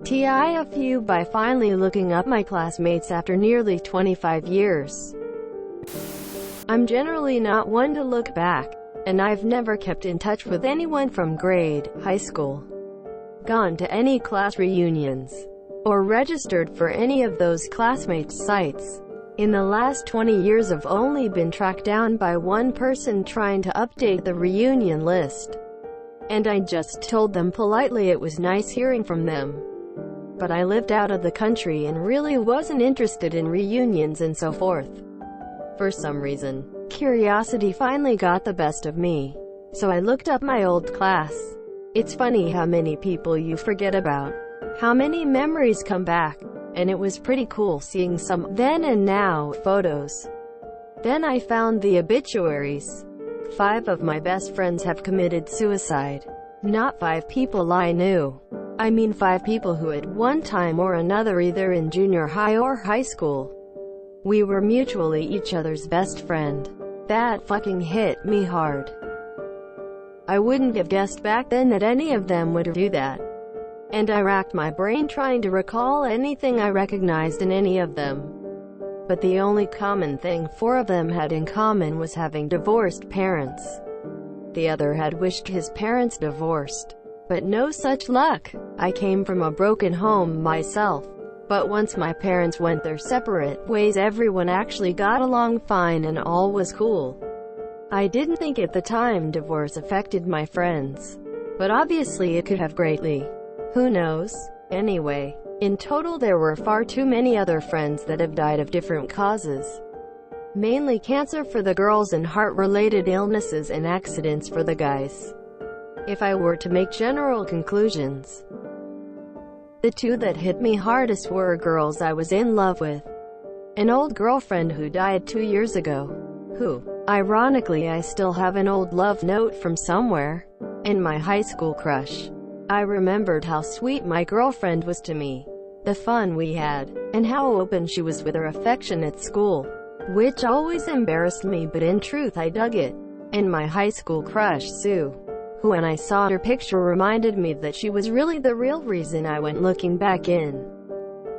TIFU by finally looking up my classmates after nearly 25 years. I'm generally not one to look back, and I've never kept in touch with anyone from grade, high school, gone to any class reunions, or registered for any of those classmates' sites. In the last 20 years I've only been tracked down by one person trying to update the reunion list, and I just told them politely it was nice hearing from them. But I lived out of the country and really wasn't interested in reunions and so forth. For some reason, curiosity finally got the best of me, so I looked up my old class. It's funny how many people you forget about, how many memories come back, and it was pretty cool seeing some then and now photos. Then I found the obituaries. 5 of my best friends have committed suicide. Not 5 people I knew. I mean 5 people who at one time or another, either in junior high or high school, we were mutually each other's best friend. That fucking hit me hard. I wouldn't have guessed back then that any of them would do that. And I racked my brain trying to recall anything I recognized in any of them. But the only common thing 4 of them had in common was having divorced parents. The other had wished his parents divorced. But no such luck. I came from a broken home myself. But once my parents went their separate ways, everyone actually got along fine and all was cool. I didn't think at the time divorce affected my friends, but obviously it could have greatly. Who knows? Anyway, in total there were far too many other friends that have died of different causes. Mainly cancer for the girls and heart-related illnesses and accidents for the guys. If I were to make general conclusions, the 2 that hit me hardest were girls I was in love with. An old girlfriend who died 2 years ago, who, ironically, I still have an old love note from somewhere, and my high school crush. I remembered how sweet my girlfriend was to me, the fun we had, and how open she was with her affection at school, which always embarrassed me, but in truth I dug it. And my high school crush, Sue, who when I saw her picture reminded me that she was really the real reason I went looking back in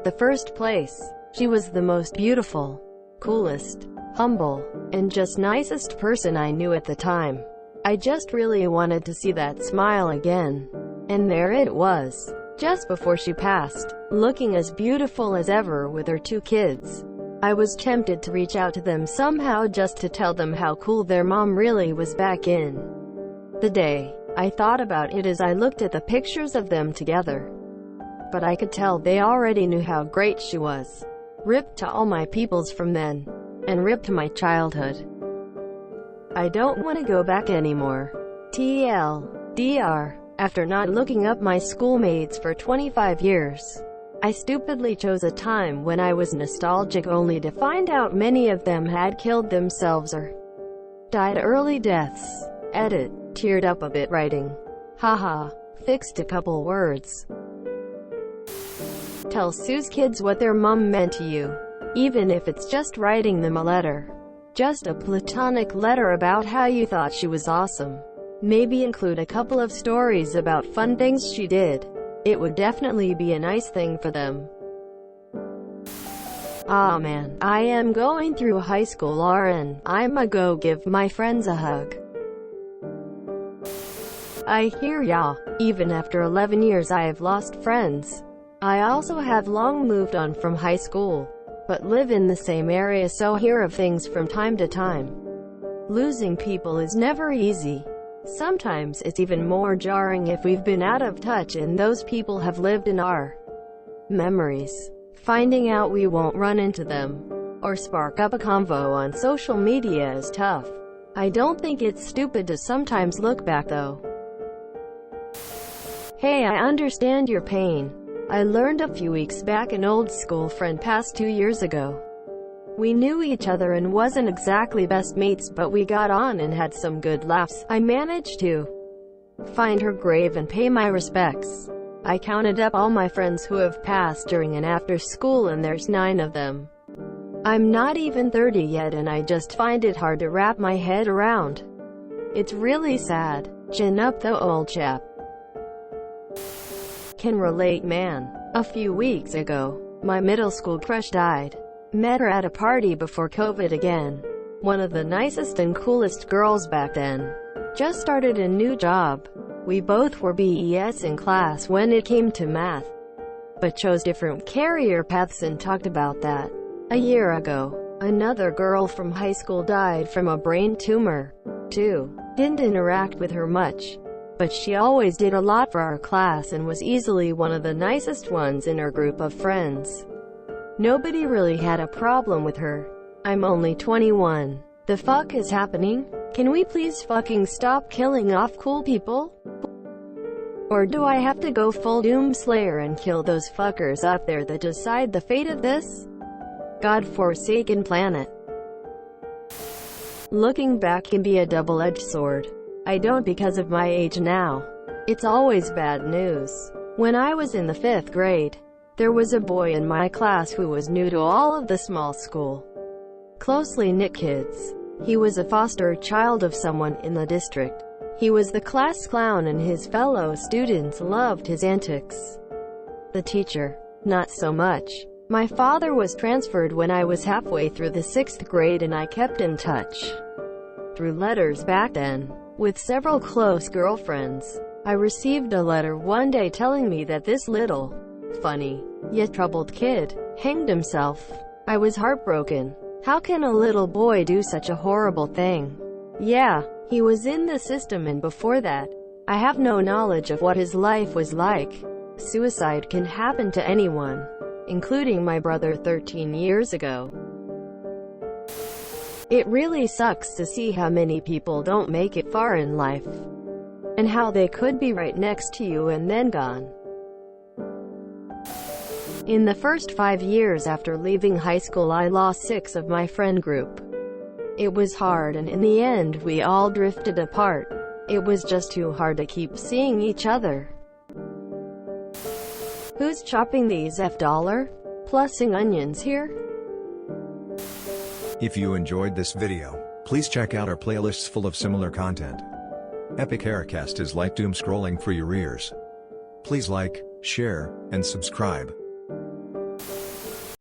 the first place. She was the most beautiful, coolest, humble, and just nicest person I knew at the time. I just really wanted to see that smile again. And there it was, just before she passed, looking as beautiful as ever with her 2 kids. I was tempted to reach out to them somehow just to tell them how cool their mom really was back in the day. I thought about it as I looked at the pictures of them together, but I could tell they already knew how great she was. Ripped to all my peoples from then, and ripped to my childhood. I don't want to go back anymore. TLDR. After not looking up my schoolmates for 25 years, I stupidly chose a time when I was nostalgic, only to find out many of them had killed themselves or died early deaths. Edit. Teared up a bit writing. Haha. Fixed a couple words. Tell Sue's kids what their mom meant to you, even if it's just writing them a letter. Just a platonic letter about how you thought she was awesome. Maybe include a couple of stories about fun things she did. It would definitely be a nice thing for them. Ah man, I am going through high school RN. I'ma go give my friends a hug. I hear ya. Even after 11 years I have lost friends. I also have long moved on from high school, but live in the same area, so hear of things from time to time. Losing people is never easy. Sometimes it's even more jarring if we've been out of touch and those people have lived in our memories. Finding out we won't run into them, or spark up a convo on social media is tough. I don't think it's stupid to sometimes look back though. Hey, I understand your pain. I learned a few weeks back an old school friend passed 2 years ago. We knew each other and wasn't exactly best mates, but we got on and had some good laughs. I managed to find her grave and pay my respects. I counted up all my friends who have passed during and after school, and there's 9 of them. I'm not even 30 yet and I just find it hard to wrap my head around. It's really sad. Chin up though, old chap. Can relate, man. A few weeks ago, my middle school crush died. Met her at a party before COVID again. One of the nicest and coolest girls back then. Just started a new job. We both were BES in class when it came to math, but chose different career paths and talked about that. A year ago, another girl from high school died from a brain tumor, too. Didn't interact with her much, but she always did a lot for our class and was easily one of the nicest ones in our group of friends. Nobody really had a problem with her. I'm only 21. The fuck is happening? Can we please fucking stop killing off cool people? Or do I have to go full doomslayer and kill those fuckers up there that decide the fate of this God-forsaken planet? Looking back can be a double-edged sword. I don't because of my age now. It's always bad news. When I was in the 5th grade, there was a boy in my class who was new to all of the small school, closely knit kids. He was a foster child of someone in the district. He was the class clown and his fellow students loved his antics. The teacher, not so much. My father was transferred when I was halfway through the 6th grade and I kept in touch through letters back then with several close girlfriends. I received a letter one day telling me that this little, funny, yet troubled kid hanged himself. I was heartbroken. How can a little boy do such a horrible thing? Yeah, he was in the system, and before that, I have no knowledge of what his life was like. Suicide can happen to anyone, including my brother 13 years ago. It really sucks to see how many people don't make it far in life, and how they could be right next to you and then gone. In the first 5 years after leaving high school, I lost 6 of my friend group. It was hard, and in the end we all drifted apart. It was just too hard to keep seeing each other. Who's chopping these $+ing onions here? If you enjoyed this video, please check out our playlists full of similar content. Epic Haircast is like doom scrolling for your ears. Please like, share, and subscribe.